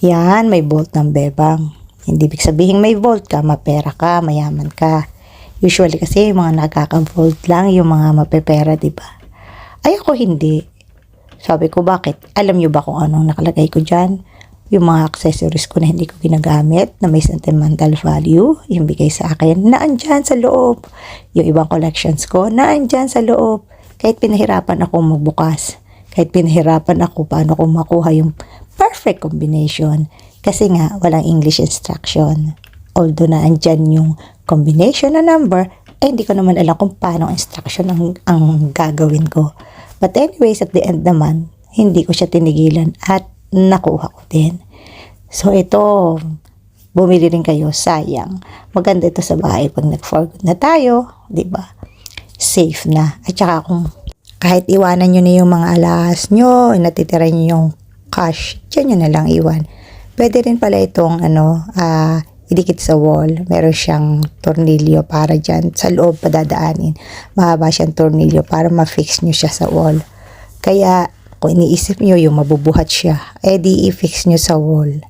Yan, may vault ng bebang. Hindi ibig sabihin may vault ka, mapera ka, mayaman ka. Usually kasi yung mga nakaka-vault lang, yung mga mapepera, diba? Ay ako hindi. Sabi ko, bakit? Alam nyo ba kung anong nakalagay ko dyan? Yung mga accessories ko na hindi ko ginagamit, na may sentimental value, yung bigay sa akin, naandyan sa loob. Yung ibang collections ko, naandyan sa loob. Kahit pinahirapan ako magbukas. Kahit pinahirapan ako paano ko makuha yung perfect combination. Kasi nga, walang English instruction. Although naandyan yung combination na number, hindi ko naman alam kung paano instruction ang gagawin ko. But anyways, at the end naman, hindi ko siya tinigilan at nakuha ko din. So ito, bumili rin kayo, sayang. Maganda ito sa bahay pag nag-for good na tayo, di ba? Safe na. At saka kung kahit iwanan nyo na yung mga alahas nyo, natitira nyo yung cash, dyan nyo na lang iwan. Pwede rin pala itong idikit sa wall. Meron siyang tornilyo para dyan. Sa loob padadaanin. Mahaba siyang tornilyo para ma-fix nyo siya sa wall. Kaya, kung iniisip nyo yung mabubuhat siya, di i-fix nyo sa wall.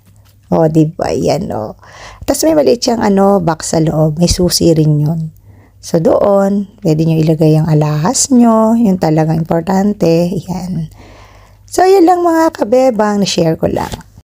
O, diba? Yan, o. Tapos may maliit siyang box sa loob. May susi rin yun. So, doon, pwede nyo ilagay yung alahas nyo. Yung talagang importante. Yan. So, yun lang mga kabebang. Na-share ko lang.